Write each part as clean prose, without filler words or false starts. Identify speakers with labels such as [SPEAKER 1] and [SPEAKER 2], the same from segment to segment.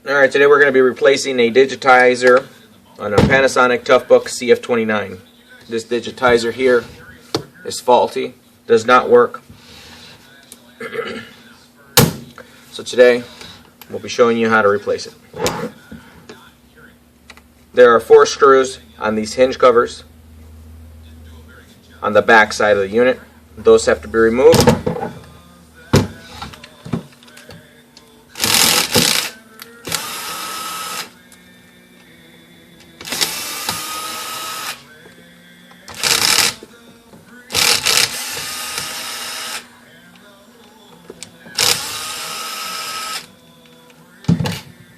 [SPEAKER 1] Alright, today we're going to be replacing a digitizer on a Panasonic toughBook CF-29. This digitizer here is faulty, does not work. So today we'll be showing you how to replace it. There are 4 screws on these hinge covers on the back side of the unit. Those have to be removed.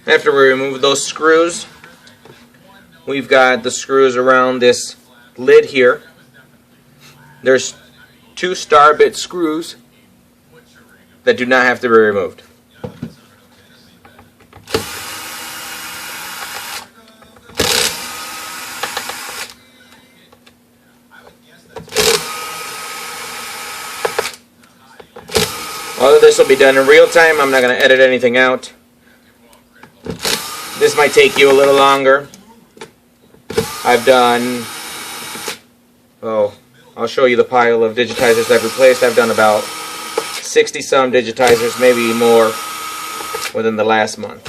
[SPEAKER 1] After we remove those screws, we've got the screws around this lid here. There's 2 star bit screws that do not have to be removed. All of this will be done in real time. I'm not going to edit anything out. This might take you a little longer. I've done, I'll show you the pile of digitizers I've replaced. I've done about 60 some digitizers, maybe more, within the last month.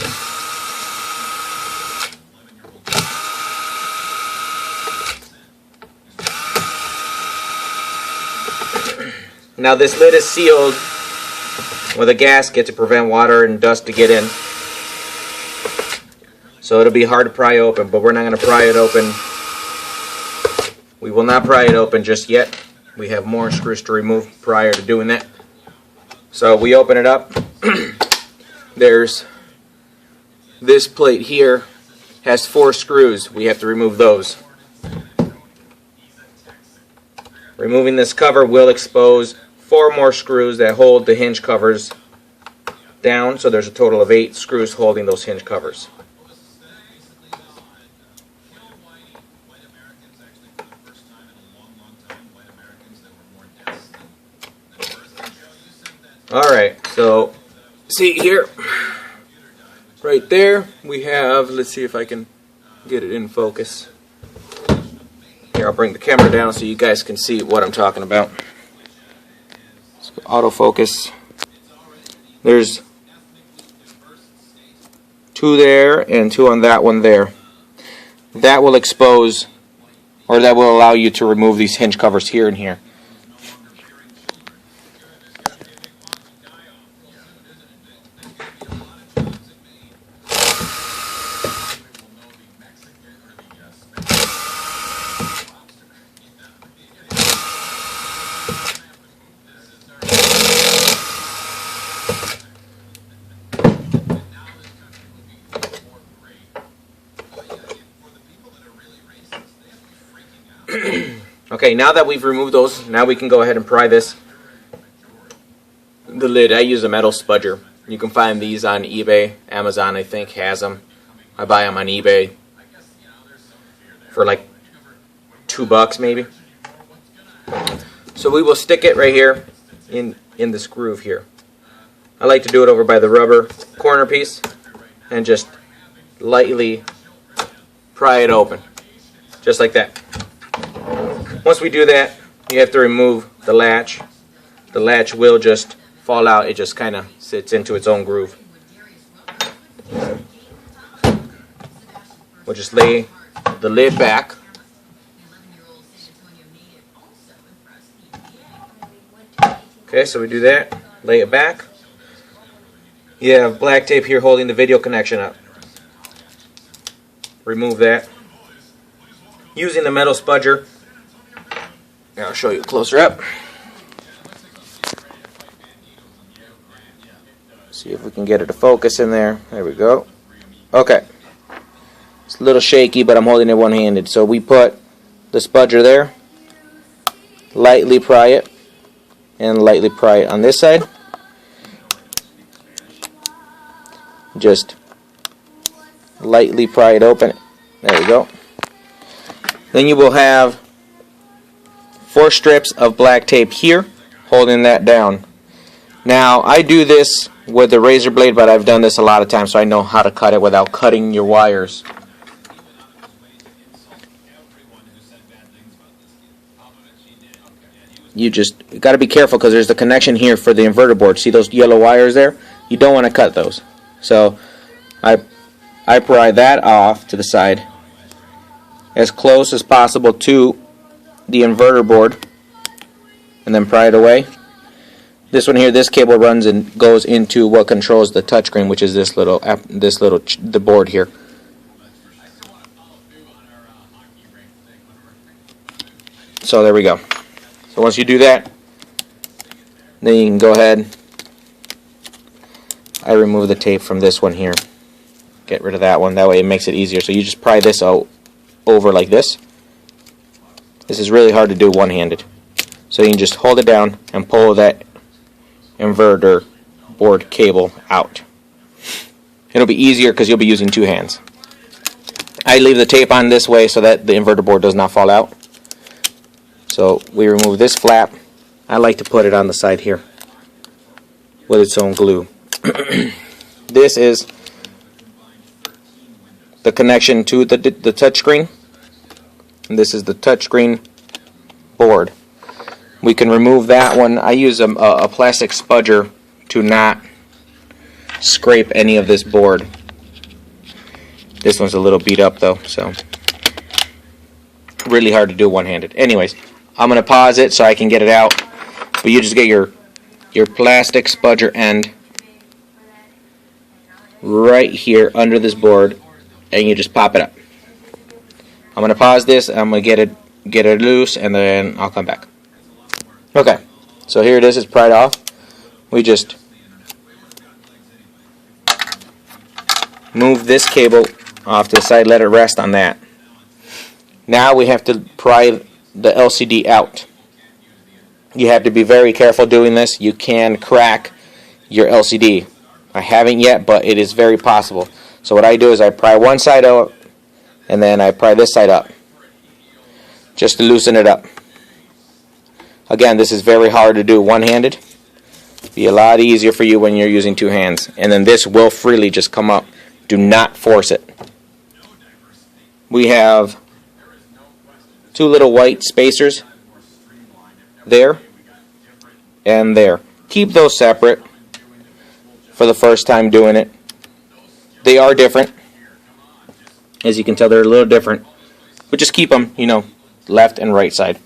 [SPEAKER 1] Now this lid is sealed with a gasket to prevent water and dust to get in. So it'll be hard to pry open, but we're not going to pry it open. We will not pry it open just yet. We have more screws to remove prior to doing that. So we open it up. There's this plate here has 4 screws. We have to remove those. Removing this cover will expose 4 more screws that hold the hinge covers down. So there's a total of 8 screws holding those hinge covers. Alright, so see here, right there, we have, let's see if I can get it in focus. Here, I'll bring the camera down so you guys can see what I'm talking about. Let's go autofocus. There's 2 there and 2 on that one there. That will expose, or that will allow you to remove these hinge covers here and here. Okay, now that we've removed those, now we can go ahead and pry the lid. I use a metal spudger. You can find these on eBay. Amazon, I think, has them. I buy them on eBay for like $2 maybe. So we will stick it right here in this groove here. I like to do it over by the rubber corner piece and just lightly pry it open, just like that. Once we do that, you have to remove the latch. The latch will just fall out. It just kind of sits into its own groove. We'll just lay the lid back. Okay, so we do that. Lay it back. You have black tape here holding the video connection up. Remove that. Using the metal spudger. Here, I'll show you closer up. See if we can get it to focus in there. There we go. Okay. It's a little shaky, but I'm holding it one-handed. So we put the spudger there. Lightly pry it. And lightly pry it on this side. Just lightly pry it open. There we go. Then you will have 4 strips of black tape here holding that down. Now I do this with the razor blade, but I've done this a lot of times, so I know how to cut it without cutting your wires. You just got to be careful because there's the connection here for the inverter board. See those yellow wires there? You don't want to cut those. So I pry that off to the side as close as possible to the inverter board, and then pry it away. This one here, this cable runs and goes into what controls the touchscreen, which is the board here. So there we go. So once you do that, then you can go ahead. I remove the tape from this one here. Get rid of that one. That way it makes it easier. So you just pry this out over like this. This is really hard to do one-handed. So you can just hold it down and pull that inverter board cable out. It'll be easier because you'll be using two hands. I leave the tape on this way so that the inverter board does not fall out. So we remove this flap. I like to put it on the side here with its own glue. This is the connection to the touchscreen. And this is the touchscreen board. We can remove that one. I use a plastic spudger to not scrape any of this board. This one's a little beat up though, so really hard to do one-handed. Anyways, I'm going to pause it so I can get it out. But you just get your plastic spudger end right here under this board, and you just pop it up. I'm going to pause this. I'm going to get it loose, and then I'll come back. Okay, so here it is. It's pried off. We just move this cable off to the side, let it rest on that. Now we have to pry the LCD out. You have to be very careful doing this. You can crack your LCD. I haven't yet, but it is very possible. So what I do is I pry one side out, and then I pry this side up, just to loosen it up. Again, this is very hard to do one-handed. Be a lot easier for you when you're using two hands. And then this will freely just come up. Do not force it. We have two little white spacers there and there. Keep those separate for the first time doing it. They are different. As you can tell, they're a little different. But just keep them, left and right side.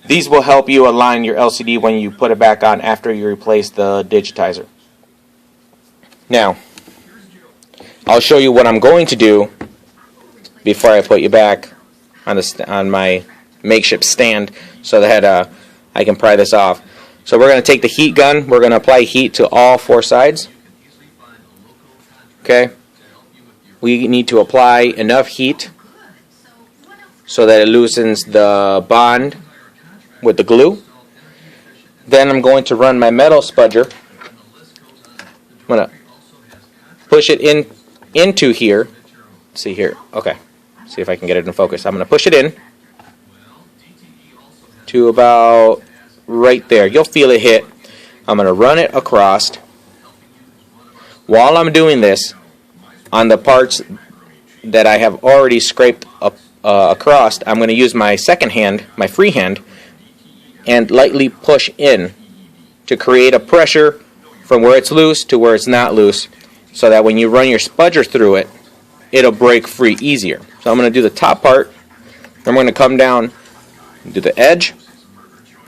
[SPEAKER 1] These will help you align your LCD when you put it back on after you replace the digitizer. Now, I'll show you what I'm going to do before I put you back on my makeshift stand so that I can pry this off. So we're going to take the heat gun. We're going to apply heat to all four sides. Okay? We need to apply enough heat so that it loosens the bond with the glue. Then I'm going to run my metal spudger. I'm going to push it into here. Let's see here. Okay. See if I can get it in focus. I'm going to push it in to about right there. You'll feel it hit. I'm going to run it across. While I'm doing this, on the parts that I have already scraped up across, I'm going to use my second hand, my free hand, and lightly push in to create a pressure from where it's loose to where it's not loose, so that when you run your spudger through it, it'll break free easier. So I'm going to do the top part, then I'm going to come down, do the edge,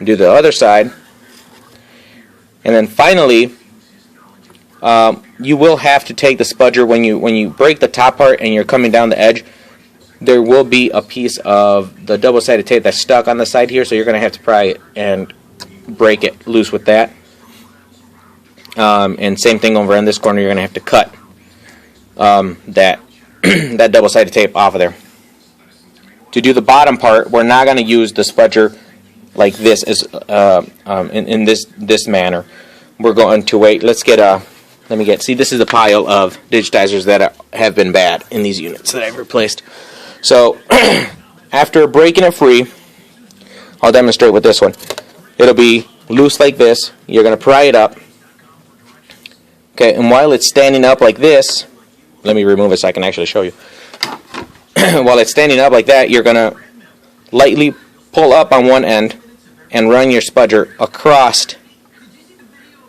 [SPEAKER 1] do the other side, and then finally you will have to take the spudger when you break the top part and you're coming down the edge. There will be a piece of the double-sided tape that's stuck on the side here, so you're going to have to pry it and break it loose with that. And same thing over in this corner, you're going to have to cut that that double-sided tape off of there. To do the bottom part, we're not going to use the spudger like this in this manner. We're going to wait. See, this is a pile of digitizers that have been bad in these units that I've replaced. So after breaking it free, I'll demonstrate with this one. It'll be loose like this. You're going to pry it up, Okay, and while it's standing up like this, let me remove it so I can actually show you. While it's standing up like that, you're going to lightly pull up on one end and run your spudger across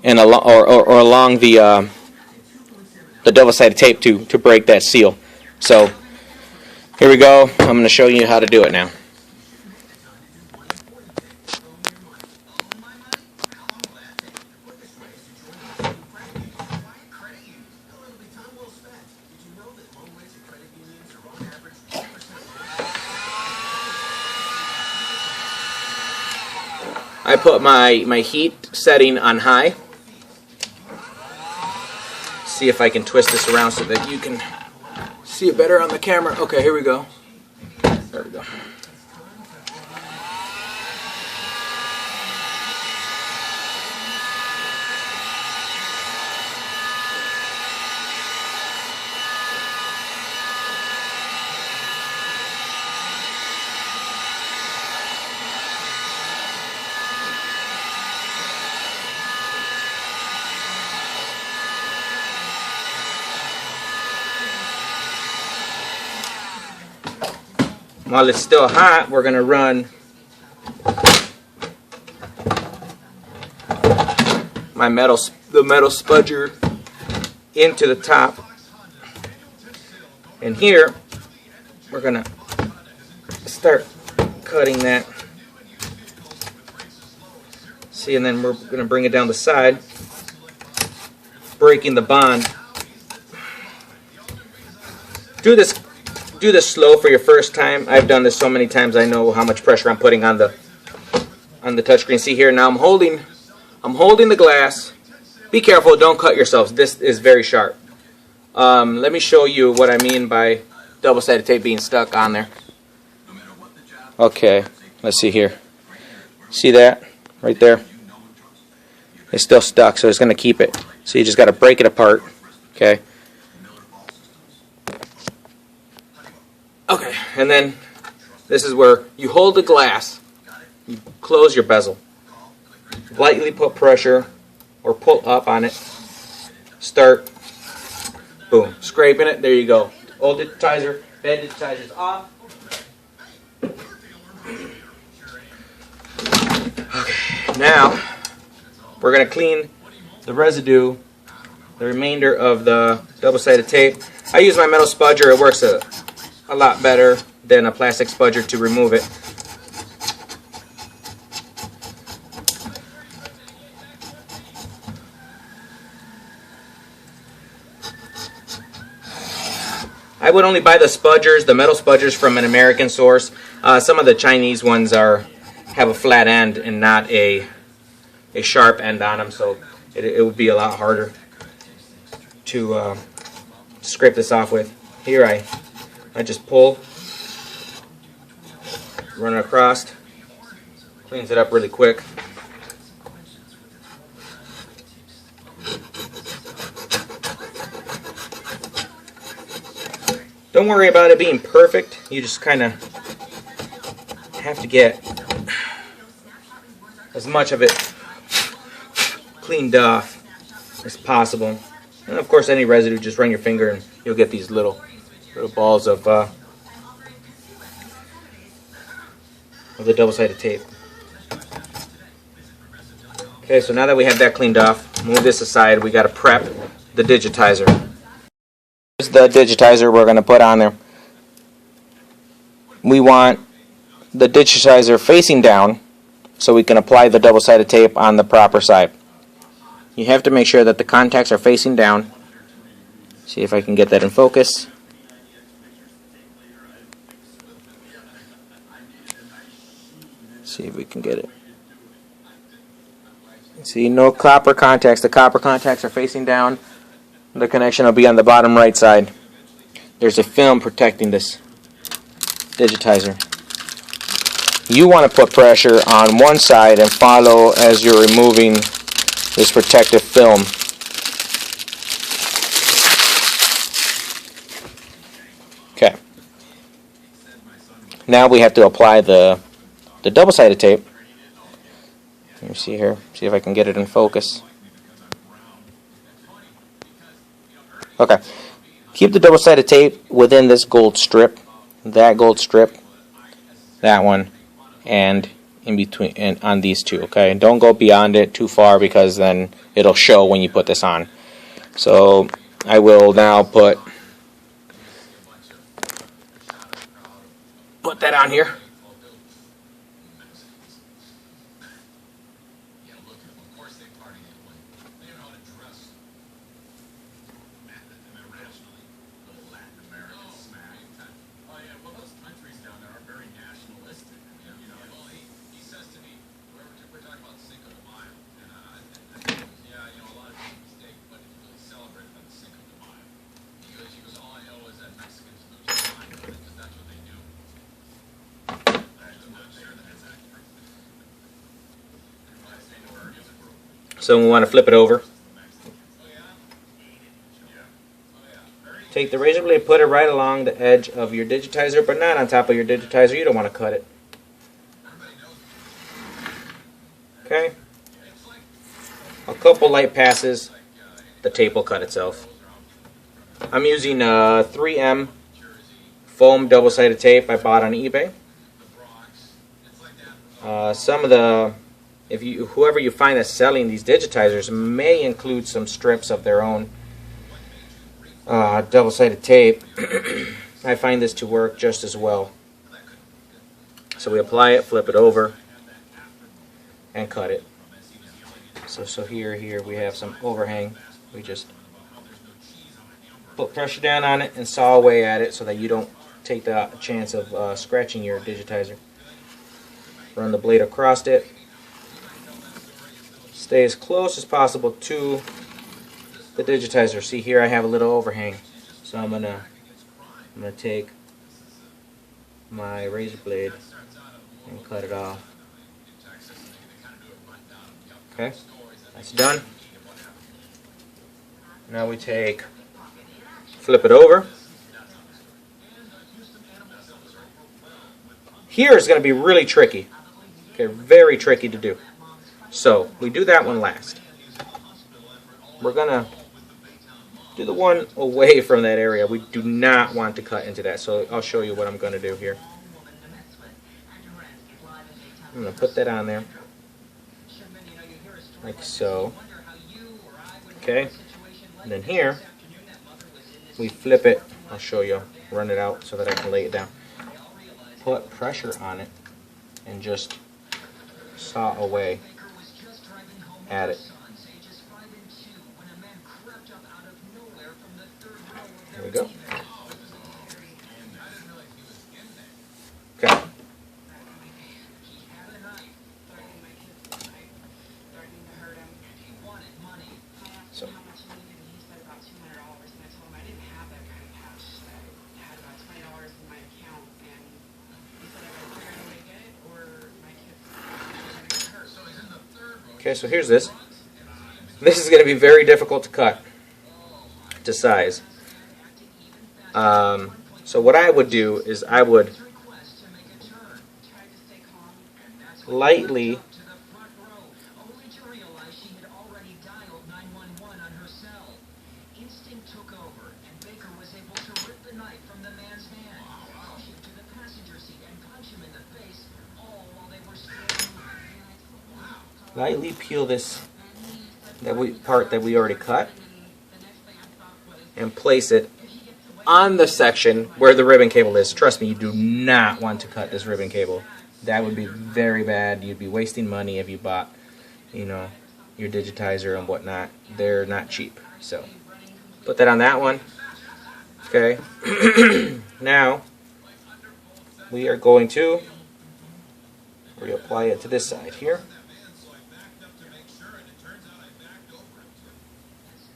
[SPEAKER 1] and along the double-sided tape to break that seal. So here we go. I'm going to show you how to do it now. I put my heat setting on high. See if I can twist this around so that you can see it better on the camera. Okay, here we go. There we go. While it's still hot, we're going to run the metal spudger into the top. And here, we're going to start cutting that. See, and then we're going to bring it down the side, breaking the bond. Do this slow for your first time. I've done this so many times. I know how much pressure I'm putting on the touchscreen. See here, now I'm holding the glass. Be careful, don't cut yourselves. This is very sharp. Let me show you what I mean by double-sided tape being stuck on there. Okay, let's see here. See that right there? It's still stuck, so it's going to keep it. So you just got to break it apart. Okay. Okay, and then this is where you hold the glass, you close your bezel, lightly put pressure or pull up on it, start, boom, scraping it, there you go. Old digitizer, bad digitizer's off. Okay, now we're going to clean the residue, the remainder of the double-sided tape. I use my metal spudger, it works a lot better than a plastic spudger to remove it. I would only buy the spudgers, the metal spudgers, from an American source. Some of the Chinese ones have a flat end and not a sharp end on them, so it would be a lot harder to scrape this off with. Here I just pull, run it across, cleans it up really quick. Don't worry about it being perfect, you just kind of have to get as much of it cleaned off as possible. And of course, any residue, just run your finger and you'll get these little balls of the double-sided tape. Okay, so now that we have that cleaned off, move this aside. We got to prep the digitizer. Here's the digitizer we're going to put on there. We want the digitizer facing down so we can apply the double-sided tape on the proper side. You have to make sure that the contacts are facing down. See if I can get that in focus. See if we can get it. See, no copper contacts. The copper contacts are facing down. The connection will be on the bottom right side. There's a film protecting this digitizer. You want to put pressure on one side and follow as you're removing this protective film. Okay. Now we have to apply the double-sided tape. Let me see here. See if I can get it in focus. Okay. Keep the double-sided tape within this gold strip, that gold strip, that one, and in between, and on these two. Okay. Don't go beyond it too far because then it'll show when you put this on. So I will now put that on here. So we want to flip it over. Take the razor blade, put it right along the edge of your digitizer, but not on top of your digitizer. You don't want to cut it. Okay. A couple light passes, the tape will cut itself. I'm using 3M foam double-sided tape I bought on eBay. Some of the whoever you find that's selling these digitizers may include some strips of their own double-sided tape. I find this to work just as well. So we apply it, flip it over, and cut it. So here we have some overhang. We just put pressure down on it and saw away at it so that you don't take the chance of scratching your digitizer. Run the blade across it. Stay as close as possible to the digitizer. See here I have a little overhang, so I'm gonna take my razor blade and cut it off. Okay, that's done. Now we flip it over. Here is going to be really tricky. Okay, very tricky to do. So we do that one last. We're going to do the one away from that area. We do not want to cut into that, so I'll show you what I'm going to do here. I'm going to put that on there, like so. Okay, and then here, we flip it. I'll show you. Run it out so that I can lay it down. Put pressure on it and just saw away at it. There we go. Okay. So. Okay, so here's this. This is going to be very difficult to cut to size. So what I would do is I would lightly peel this part that we already cut and place it on the section where the ribbon cable is. Trust me, you do not want to cut this ribbon cable. That would be very bad. You'd be wasting money if you bought, your digitizer and whatnot. They're not cheap. So put that on that one. Okay. Now we are going to reapply it to this side here.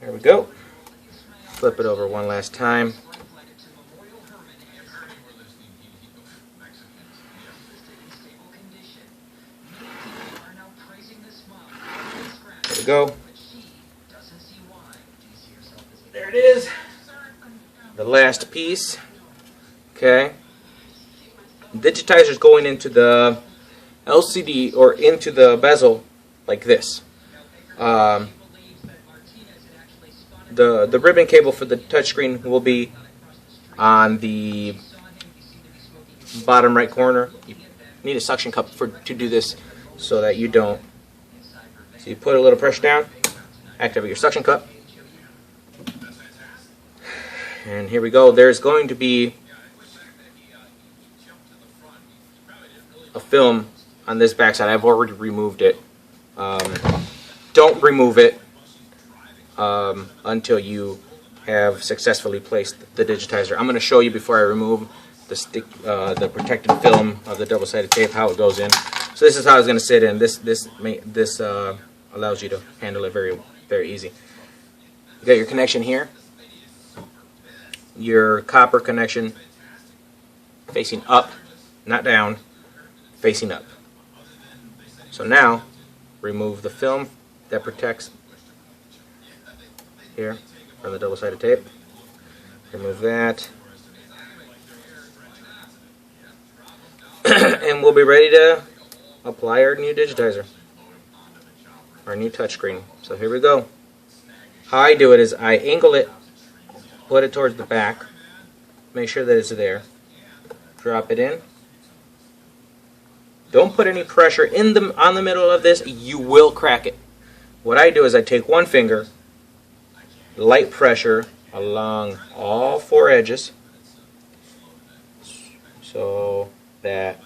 [SPEAKER 1] There we go. Flip it over one last time. There we go. There it is. The last piece. Okay. Digitizer is going into the LCD or into the bezel like this. the ribbon cable for the touchscreen will be on the bottom right corner. You need a suction cup to do this so that you don't. So you put a little pressure down, activate your suction cup, and here we go. There's going to be a film on this backside. I've already removed it. Don't remove it until you have successfully placed the digitizer. I'm going to show you before I remove the protected film of the double-sided tape how it goes in. So this is how it's going to sit in. This allows you to handle it very easy. You got your connection here. Your copper connection facing up, not down, facing up. So now remove the film that protects here from the double-sided tape. Remove that. And we'll be ready to apply our new digitizer, our new touchscreen. So here we go. How I do it is I angle it, put it towards the back, make sure that it's there, drop it in. Don't put any pressure on the middle of this, you will crack it. What I do is I take one finger, light pressure along all four edges, so that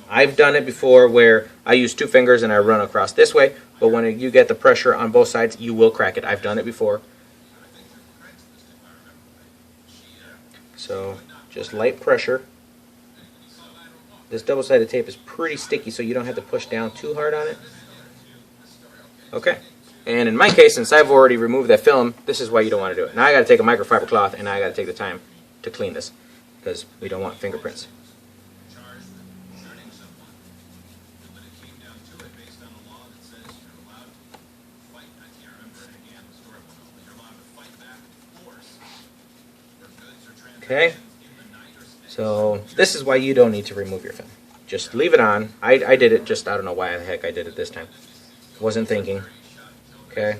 [SPEAKER 1] I've done it before where I use two fingers and I run across this way, but when you get the pressure on both sides, you will crack it. I've done it before. So just light pressure. This double-sided tape is pretty sticky, so you don't have to push down too hard on it. Okay. And in my case, since I've already removed that film, this is why you don't want to do it. Now I got to take a microfiber cloth and I got to take the time to clean this because we don't want fingerprints. Okay, so this is why you don't need to remove your film. Just leave it on. I did it, just I don't know why the heck I did it this time. Wasn't thinking. Okay,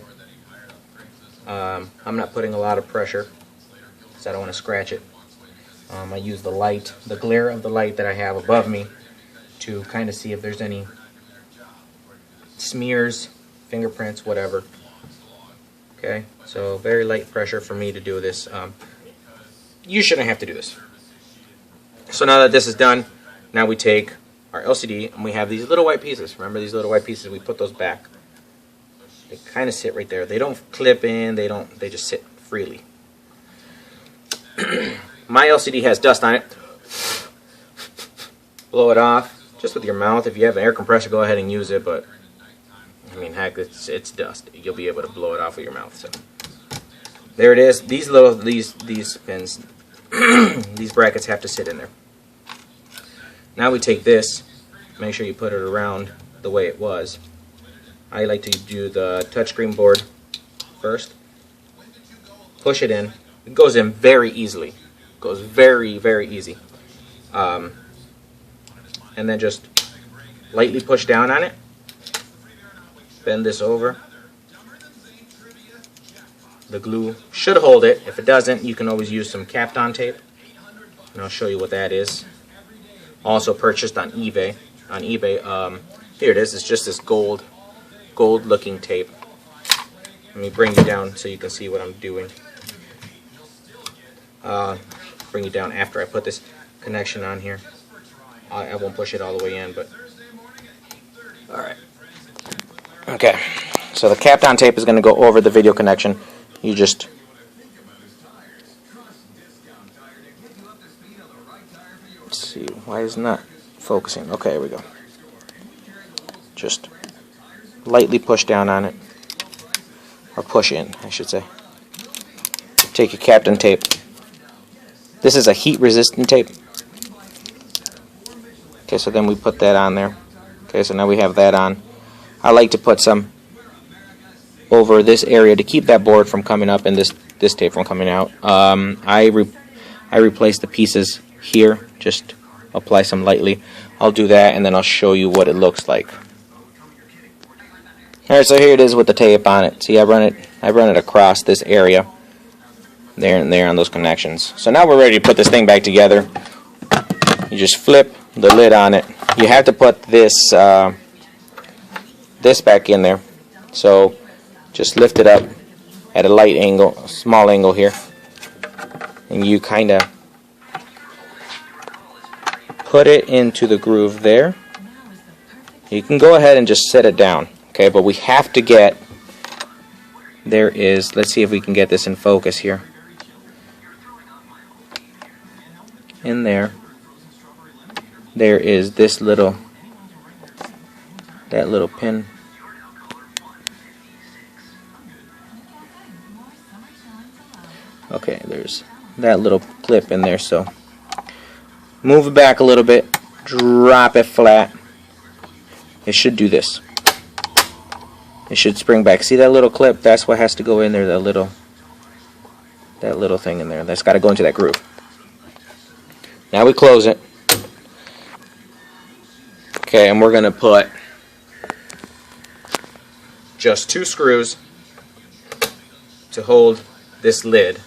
[SPEAKER 1] I'm not putting a lot of pressure because I don't want to scratch it. I use the light, the glare of the light that I have above me to kind of see if there's any smears, fingerprints, whatever. Okay, so very light pressure for me to do this. You shouldn't have to do this. So now that this is done, now we take our LCD and we have these little white pieces. Remember these little white pieces? We put those back. They kind of sit right there. They don't clip in. They just sit freely. My LCD has dust on it. Blow it off just with your mouth. If you have an air compressor, go ahead and use it. But I mean, heck, it's dust. You'll be able to blow it off with your mouth. So there it is. These pins. These brackets have to sit in there. Now we take this, make sure you put it around the way it was. I like to do the touchscreen board first. Push it in. It goes in very easily. It goes very easy. And then just lightly push down on it. Bend this over. The glue should hold it. If it doesn't, you can always use some Kapton tape. And I'll show you what that is. Also purchased on eBay. Here it is. It's just this gold-looking tape. Let me bring you down so you can see what I'm doing. Bring you down after I put this connection on here. I won't push it all the way in, but all right. Okay. So the Kapton tape is going to go over the video connection. You just let's see, why is it not focusing? Okay, here we go. Just lightly push down on it, or push in, I should say. Take your Kapton tape. This is a heat-resistant tape. Okay, so then we put that on there. Okay, so now we have that on. I like to put some over this area to keep that board from coming up and this tape from coming out. I replace the pieces here. Just apply some lightly. I'll do that and then I'll show you what it looks like. Alright, so here it is with the tape on it. See, I run it across this area. There and there on those connections. So now we're ready to put this thing back together. You just flip the lid on it. You have to put this this back in there. So just lift it up at a light angle, a small angle here, and you kind of put it into the groove there. You can go ahead and just set it down, okay? But we have to get, there is, let's see if we can get this in focus here. In there is this little, that little pin. Okay, there's that little clip in there, so move it back a little bit, drop it flat. It should do this. It should spring back. See that little clip? That's what has to go in there, that little thing in there. That's got to go into that groove. Now we close it. Okay, and we're going to put just 2 screws to hold this lid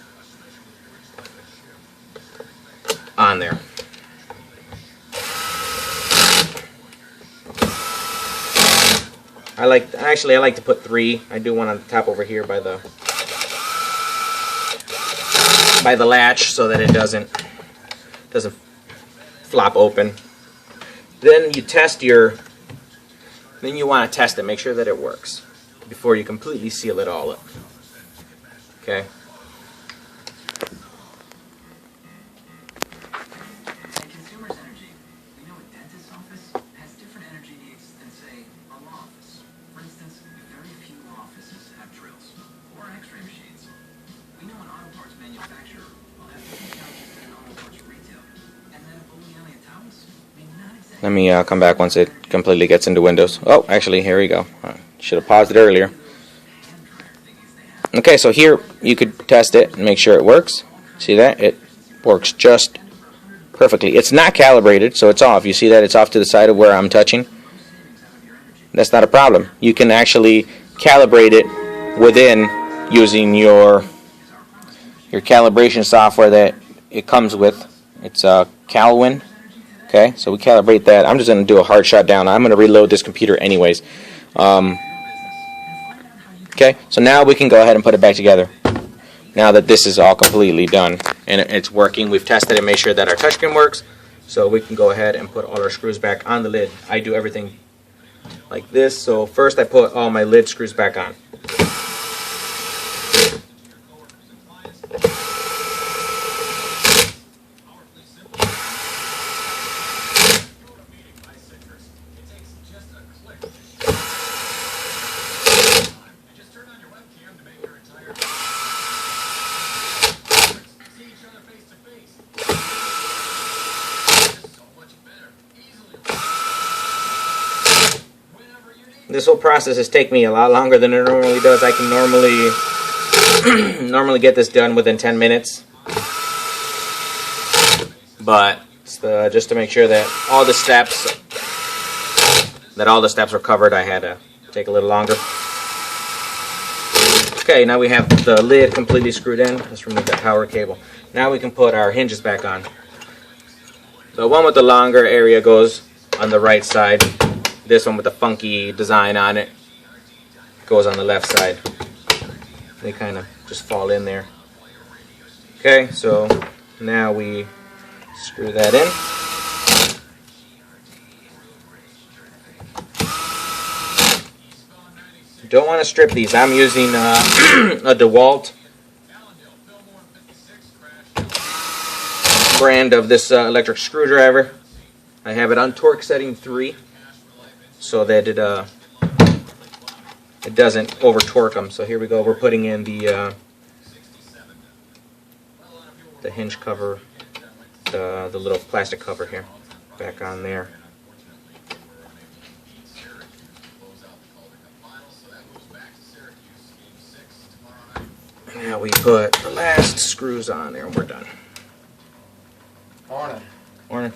[SPEAKER 1] on there. I like to put 3. I do one on the top over here by the latch so that it doesn't flop open. Then you test your, then you want to test it, make sure that it works before you completely seal it all up. Okay. Let me come back once it completely gets into Windows. Oh, actually, here we go. Should have paused it earlier. Okay, so here you could test it and make sure it works. See that? It works just perfectly. It's not calibrated, so it's off. You see that? It's off to the side of where I'm touching. That's not a problem. You can actually calibrate it within using your calibration software that it comes with. It's Calwin. Okay, so we calibrate that. I'm just going to do a hard shutdown. I'm going to reload this computer anyways. Okay, so now we can go ahead and put it back together. Now that this is all completely done and it's working, we've tested and made sure that our touchscreen works. So we can go ahead and put all our screws back on the lid. I do everything like this. So first I put all my lid screws back on. This whole process has taken me a lot longer than it normally does. I can normally get this done within 10 minutes. But just to make sure that all the steps were covered, I had to take a little longer. Okay, now we have the lid completely screwed in. Let's remove that power cable. Now we can put our hinges back on. The one with the longer area goes on the right side. This one with the funky design on it goes on the left side. They kind of just fall in there. Okay, so now we screw that in. You don't want to strip these. I'm using a DeWalt brand of this electric screwdriver. I have it on torque setting 3. So that it doesn't over torque them. So here we go. We're putting in the hinge cover, the little plastic cover here, back on there. Now we put the last screws on there, and we're done.
[SPEAKER 2] Morning.
[SPEAKER 1] Morning.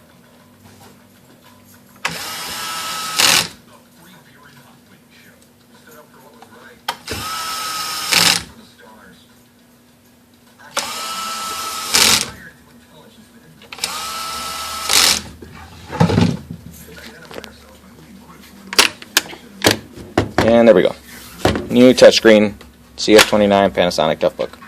[SPEAKER 1] And there we go. New touchscreen CF-29 Panasonic toughBook.